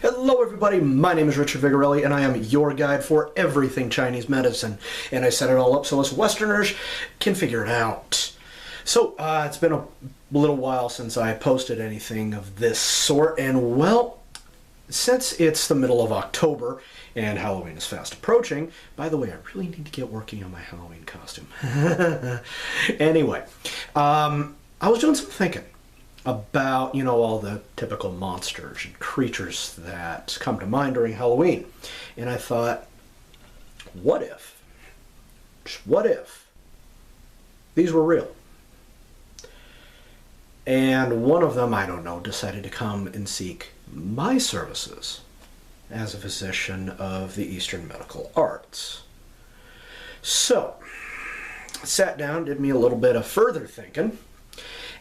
Hello everybody, my name is Richard Vigorelli and I am your guide for everything Chinese medicine. And I set it all up so us Westerners can figure it out. So, it's been a little while since I posted anything of this sort, and well, since it's the middle of October and Halloween is fast approaching, by the way, I really need to get working on my Halloween costume. Anyway, I was doing some thinking about, all the typical monsters and creatures that come to mind during Halloween. And I thought, what if these were real? And one of them, I don't know, decided to come and seek my services as a physician of the Eastern medical arts. So, I sat down, did me a little bit of further thinking,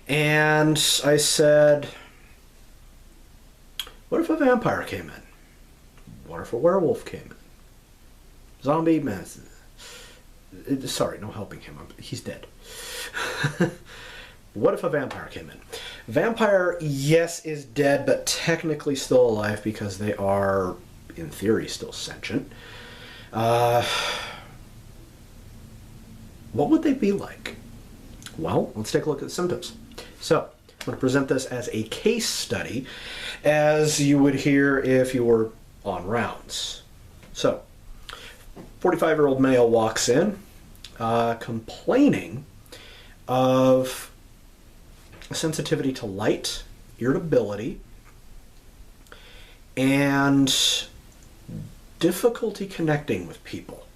and I said, what if a vampire came in? What if a werewolf came in? Zombie man. Sorry, no helping him. He's dead. What if a vampire came in? Vampire, yes, is dead, but technically still alive because they are, in theory, still sentient. What would they be like? Well, let's take a look at the symptoms. So, I'm going to present this as a case study, as you would hear if you were on rounds. So, 45-year-old male walks in, complaining of sensitivity to light, irritability, and difficulty connecting with people.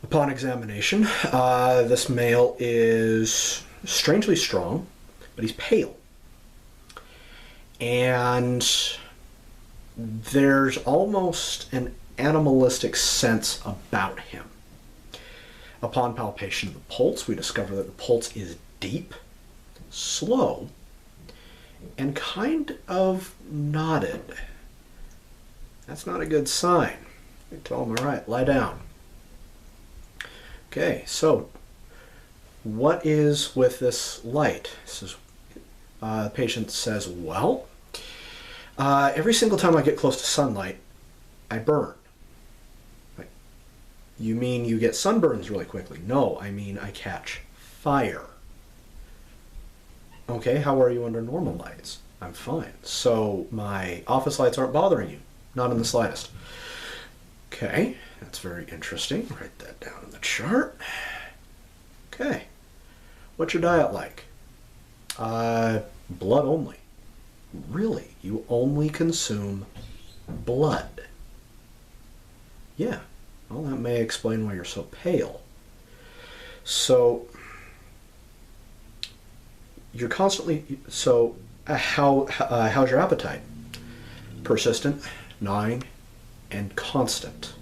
Upon examination, this male is strangely strong, but he's pale. And there's almost an animalistic sense about him. Upon palpation of the pulse, we discover that the pulse is deep, slow, and kind of knotted. That's not a good sign. I tell him, all right, lie down. Okay, so what is with this light? The patient says, well, every single time I get close to sunlight, I burn. Like, you mean you get sunburns really quickly? No, I mean I catch fire. Okay, how are you under normal lights? I'm fine. So my office lights aren't bothering you? Not in the slightest. Okay, that's very interesting. Write that down in the chart. Okay, what's your diet like? Blood only. Really? You only consume blood? Yeah, well, that may explain why you're so pale. So, you're constantly, how's your appetite? Persistent, gnawing, and constant.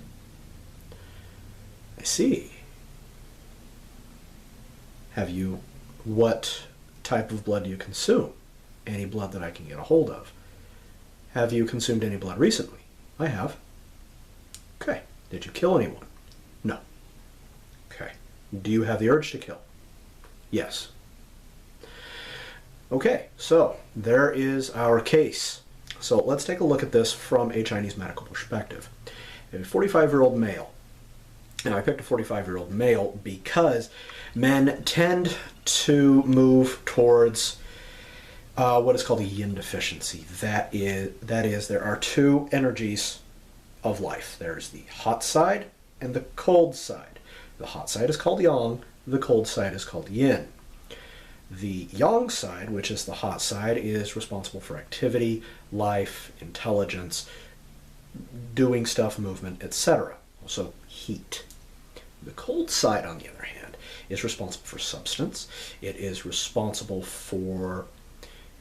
I see. What type of blood do you consume? Any blood that I can get a hold of. Have you consumed any blood recently? I have. Okay. Did you kill anyone? No. Okay. Do you have the urge to kill? Yes. Okay, so there is our case. So let's take a look at this from a Chinese medical perspective. A 45-year-old male. Now I picked a 45-year-old male because men tend to move towards what is called a Yin Deficiency. That is, there are two energies of life. There's the hot side and the cold side. The hot side is called Yang, the cold side is called Yin. The Yang side, which is the hot side, is responsible for activity, life, intelligence, doing stuff, movement, etc. Also heat. The cold side, on the other hand, is responsible for substance. It is responsible for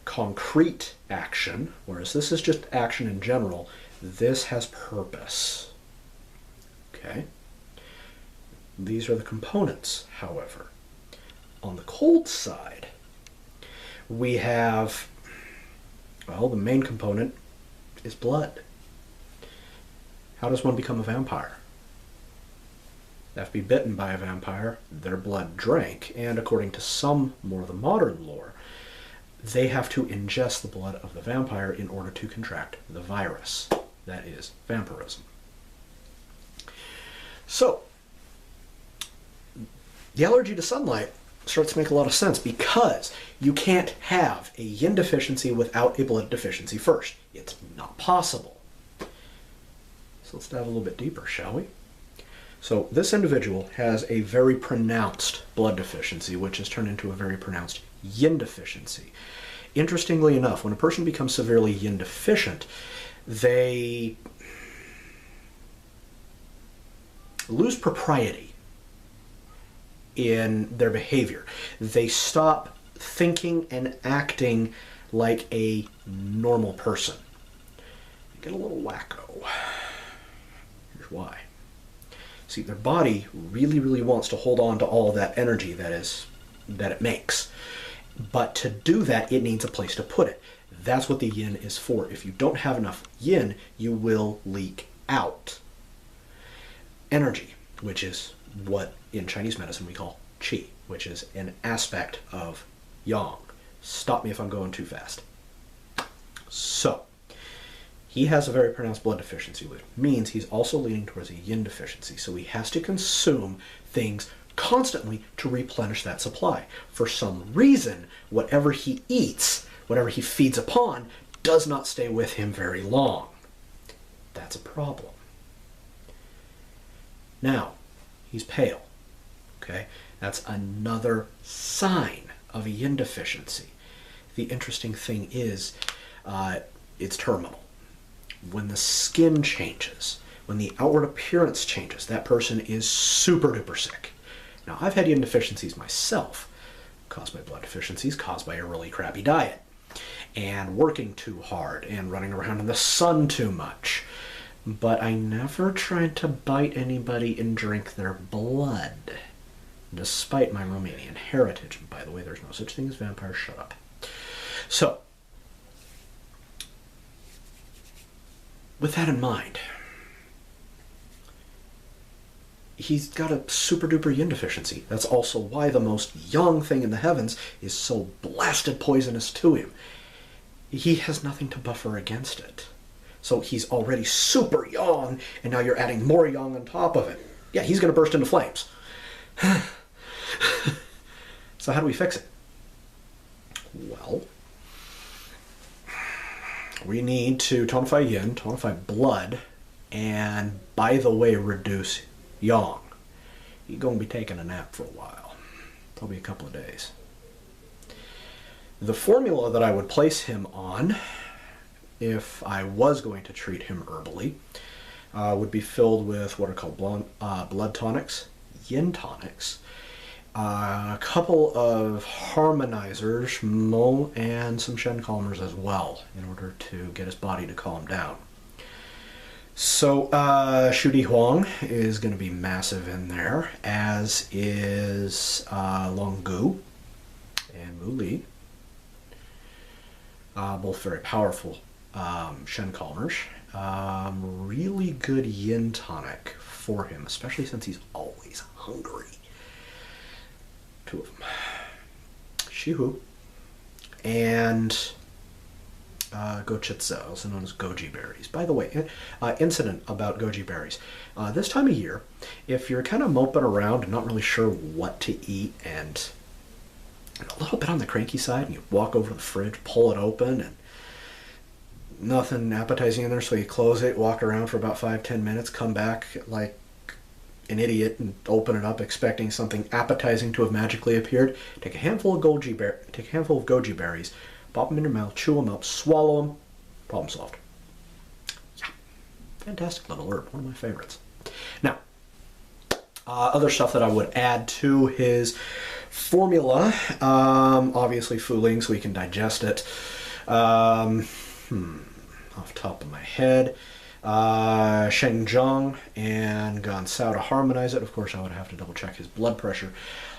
concrete action, whereas this is just action in general. This has purpose. Okay? These are the components, however. On the cold side, we have, well, the main component is blood. How does one become a vampire? They have to be bitten by a vampire, their blood drank, and according to some more of the modern lore, they have to ingest the blood of the vampire in order to contract the virus. That is vampirism. So, the allergy to sunlight starts to make a lot of sense because you can't have a yin deficiency without a blood deficiency first. It's not possible. So let's dive a little bit deeper, shall we? So this individual has a very pronounced blood deficiency, which has turned into a very pronounced yin deficiency. Interestingly enough, when a person becomes severely yin deficient, they lose propriety in their behavior. They stop thinking and acting like a normal person. They get a little wacko. Here's why. See, their body really, really wants to hold on to all that energy that it makes. But to do that, it needs a place to put it. That's what the yin is for. If you don't have enough yin, you will leak out energy, which is what in Chinese medicine we call qi, which is an aspect of yang. Stop me if I'm going too fast. So, he has a very pronounced blood deficiency, which means he's also leaning towards a yin deficiency. So he has to consume things constantly to replenish that supply. For some reason, whatever he eats, whatever he feeds upon, does not stay with him very long. That's a problem. Now, he's pale. Okay? That's another sign of a yin deficiency. The interesting thing is, it's terminal. When the skin changes, when the outward appearance changes, that person is super duper sick. Now, I've had yin deficiencies myself, caused by blood deficiencies, caused by a really crappy diet, and working too hard, and running around in the sun too much. But I never tried to bite anybody and drink their blood, despite my Romanian heritage. And by the way, there's no such thing as vampires, shut up. So, with that in mind, he's got a super duper yin deficiency. That's also why the most yang thing in the heavens is so blasted poisonous to him. He has nothing to buffer against it. So he's already super yang, and now you're adding more yang on top of it. Yeah, he's going to burst into flames. So how do we fix it? Well, we need to tonify yin, tonify blood, and, by the way, reduce yang. He's going to be taking a nap for a while, probably a couple of days. The formula that I would place him on, if I was going to treat him herbally, would be filled with what are called blood tonics, yin tonics, a couple of harmonizers, and some Shen calmers as well, in order to get his body to calm down. So, Shu Di Huang is going to be massive in there, as is Long Gu and Mu Li. Both very powerful Shen calmers. Really good yin tonic for him, especially since he's always hungry. Two of them. Shihu and Gochitsa, also known as goji berries. By the way, incident about goji berries. This time of year, if you're kind of moping around and not really sure what to eat and a little bit on the cranky side, and you walk over to the fridge, pull it open, and nothing appetizing in there, so you close it, walk around for about 5-10 minutes, come back like an idiot and open it up expecting something appetizing to have magically appeared. Take a handful of goji berries, pop them in your mouth, chew them up, swallow them, problem solved. Yeah, fantastic little herb, one of my favorites. Now, other stuff that I would add to his formula, obviously Fu Ling so he can digest it. Off the top of my head, Sheng Zhang and Gan Sao to harmonize it. Of course, I would have to double check his blood pressure.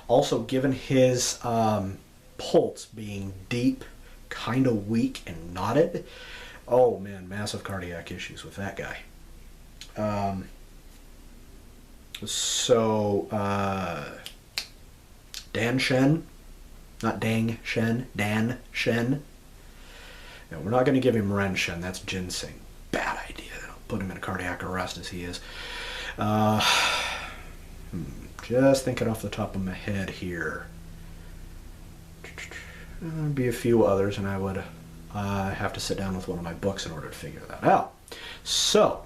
Also, given his pulse being deep, kind of weak, and knotted, oh man, massive cardiac issues with that guy. Dan Shen Not Dang Shen, Dan Shen. No, we're not going to give him Ren Shen. That's ginseng. Bad idea. Put him in a cardiac arrest as he is. Just thinking off the top of my head here. There'd be a few others, and I would have to sit down with one of my books in order to figure that out. So,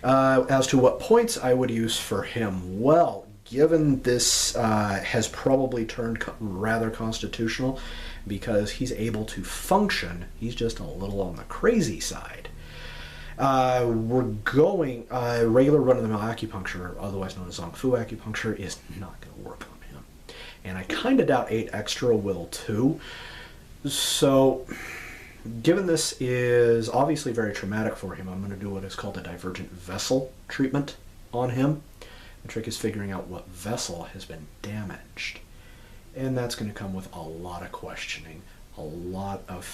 as to what points I would use for him, well, given this has probably turned rather constitutional because he's able to function, he's just a little on the crazy side. We're going, regular run-of-the-mill acupuncture, otherwise known as Zong Fu acupuncture, is not going to work on him. And I kind of doubt 8 extra will too. So, given this is obviously very traumatic for him, I'm going to do what is called a divergent vessel treatment on him. The trick is figuring out what vessel has been damaged. And that's going to come with a lot of questioning, a lot of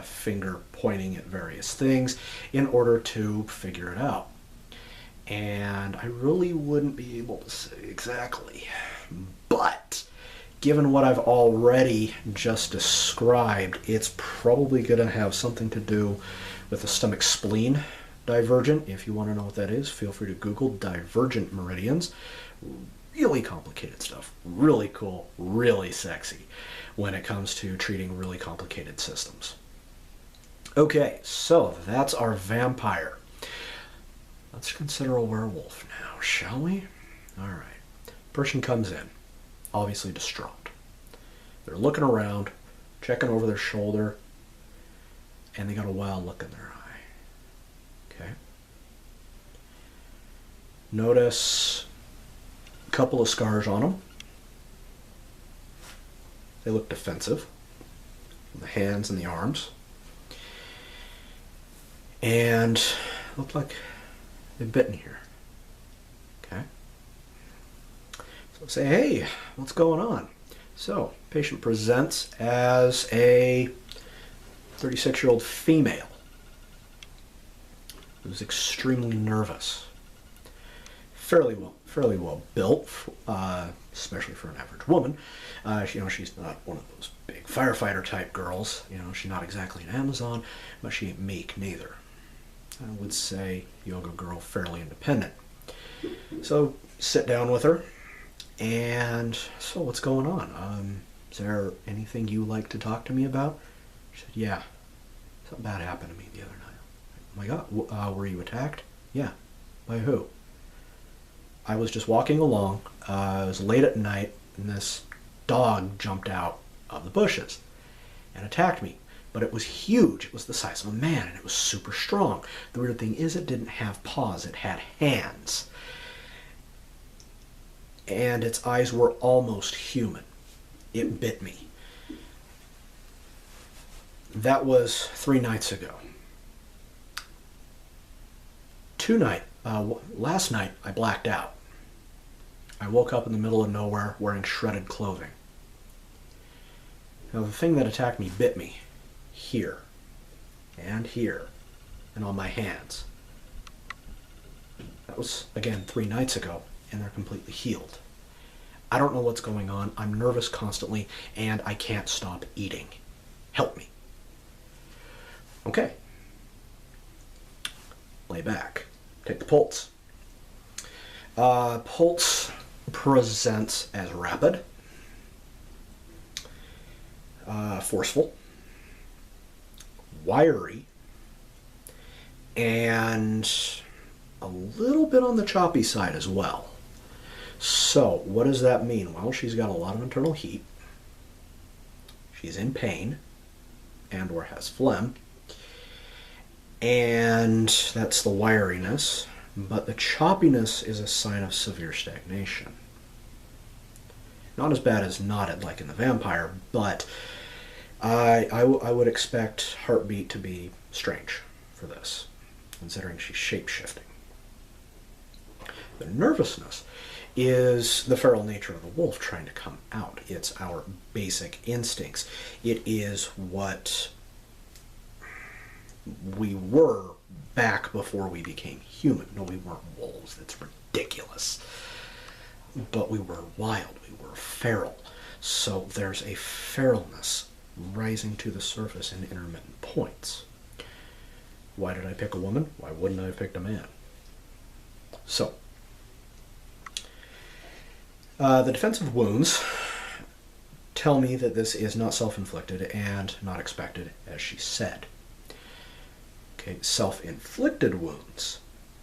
finger pointing at various things in order to figure it out. And I really wouldn't be able to say exactly. But given what I've already just described, it's probably going to have something to do with the stomach spleen divergent. If you want to know what that is, feel free to Google divergent meridians. Really complicated stuff. Really cool. Really sexy when it comes to treating really complicated systems. Okay, so that's our vampire. Let's consider a werewolf now, shall we? All right. Person comes in, obviously distraught. They're looking around, checking over their shoulder, and they got a wild look in their eye. Okay. Notice a couple of scars on them. They look defensive. The hands and the arms. And look like they've bitten here. Okay. So say, hey, what's going on? So, patient presents as a 36-year-old female who's extremely nervous. Fairly well built, especially for an average woman. She's not one of those big firefighter type girls. She's not exactly an Amazon, but she ain't meek neither. I would say yoga girl, fairly independent. So sit down with her, and so what's going on? Is there anything you like to talk to me about? She said, yeah, something bad happened to me the other night. Oh my God, were you attacked? Yeah. By who? I was just walking along, it was late at night, and this dog jumped out of the bushes and attacked me. But it was huge. It was the size of a man, and it was super strong. The weird thing is it didn't have paws. It had hands. And its eyes were almost human. It bit me. That was 3 nights ago. Last night, I blacked out. I woke up in the middle of nowhere wearing shredded clothing. Now, the thing that attacked me bit me here, and on my hands. That was, again, 3 nights ago, and they're completely healed. I don't know what's going on. I'm nervous constantly, and I can't stop eating. Help me. Okay. Lay back. Take the pulse. Pulse presents as rapid, forceful, wiry, and a little bit on the choppy side as well. So, what does that mean? Well, she's got a lot of internal heat. She's in pain and or has phlegm. And that's the wiriness. But the choppiness is a sign of severe stagnation. Not as bad as knotted like in the vampire, but I would expect heartbeat to be strange for this, considering she's shape-shifting. The nervousness is the feral nature of the wolf trying to come out. It's our basic instincts. It is what we were back before we became human. No, we weren't wolves. That's ridiculous. But we were wild. We were feral. So there's a feralness rising to the surface in intermittent points. Why did I pick a woman? Why wouldn't I have picked a man? So, the defensive wounds tell me that this is not self-inflicted and not expected, as she said. Okay, self-inflicted wounds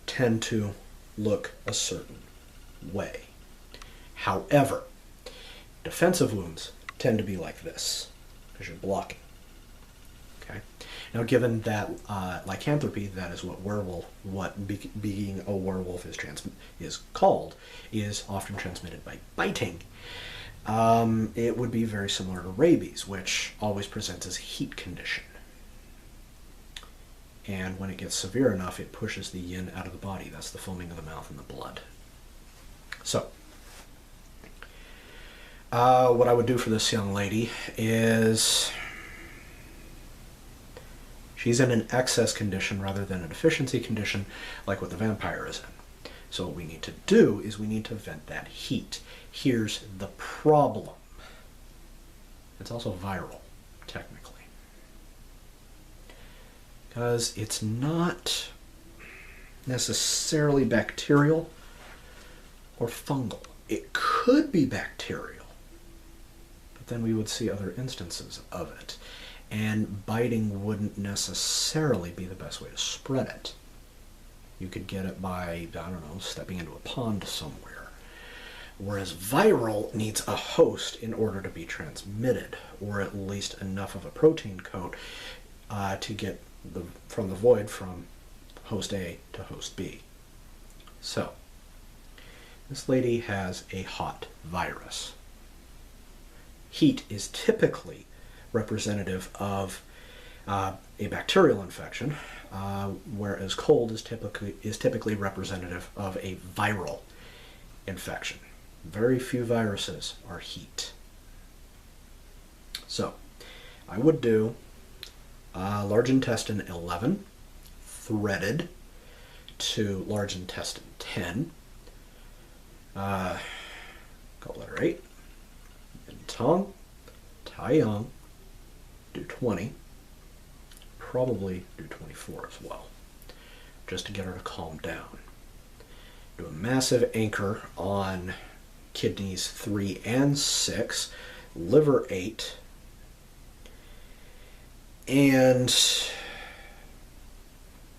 tend to look a certain way. However, defensive wounds tend to be like this, because you're blocking. Okay. Now, given that lycanthropy, that is what being a werewolf is called, is often transmitted by biting. It would be very similar to rabies, which always presents as a heat condition. And when it gets severe enough, it pushes the yin out of the body. That's the foaming of the mouth and the blood. So, what I would do for this young lady is, she's in an excess condition rather than a deficiency condition like what the vampire is in. So what we need to do is we need to vent that heat. Here's the problem. It's also viral, technically. Because it's not necessarily bacterial or fungal. It could be bacterial, but then we would see other instances of it. And biting wouldn't necessarily be the best way to spread it. You could get it by, I don't know, stepping into a pond somewhere. Whereas viral needs a host in order to be transmitted, or at least enough of a protein coat to get from the void from host A to host B. So, this lady has a hot virus. Heat is typically representative of a bacterial infection, whereas cold is typically representative of a viral infection. Very few viruses are heat. So, I would do large intestine 11 threaded to large intestine 10, gallbladder 8, and tongue, Tai Yang, do 20, probably do 24 as well, just to get her to calm down. Do a massive anchor on kidneys 3 and 6, liver 8, and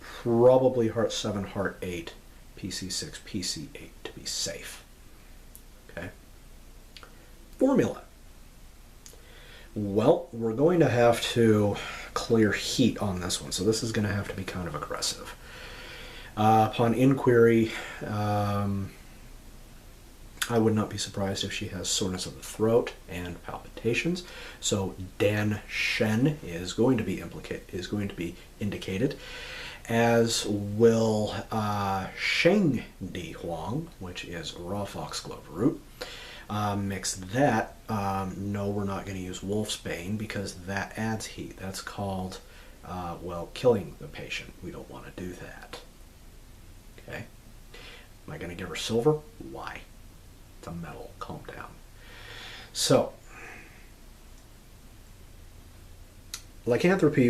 probably heart 7, heart 8, PC6, PC8 to be safe. Okay. Formula. Well, we're going to have to clear heat on this one, so this is going to have to be kind of aggressive. Upon inquiry, I would not be surprised if she has soreness of the throat and palpitations. So Dan Shen is going to be indicated, as will Sheng Di Huang, which is raw foxglove root. Mix that. No, we're not going to use wolfsbane because that adds heat. That's called, well, killing the patient. We don't want to do that. Okay. Am I going to give her silver? Why? It's a metal. Calm down. So, lycanthropy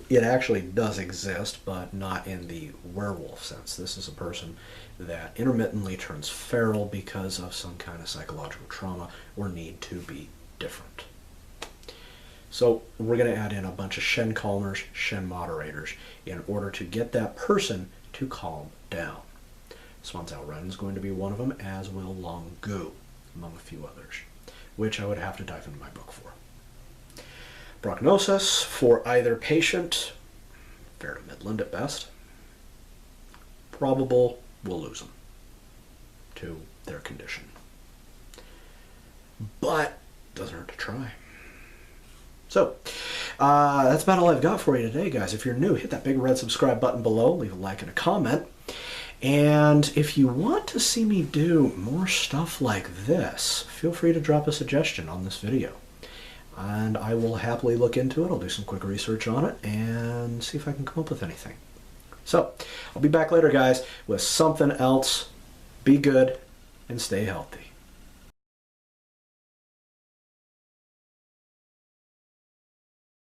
it actually does exist, but not in the werewolf sense. This is a person that intermittently turns feral because of some kind of psychological trauma or need to be different. So we're going to add in a bunch of Shen calmers, Shen moderators, in order to get that person to calm down. Swansao Ren is going to be one of them, as will Long Gu, among a few others, which I would have to dive into my book for. Prognosis for either patient, fair to midland at best. Probable, we'll lose them to their condition. But, doesn't hurt to try. So, that's about all I've got for you today, guys. If you're new, hit that big red subscribe button below, leave a like and a comment. And if you want to see me do more stuff like this, feel free to drop a suggestion on this video. And I will happily look into it. I'll do some quick research on it and see if I can come up with anything. So, I'll be back later, guys, with something else. Be good and stay healthy.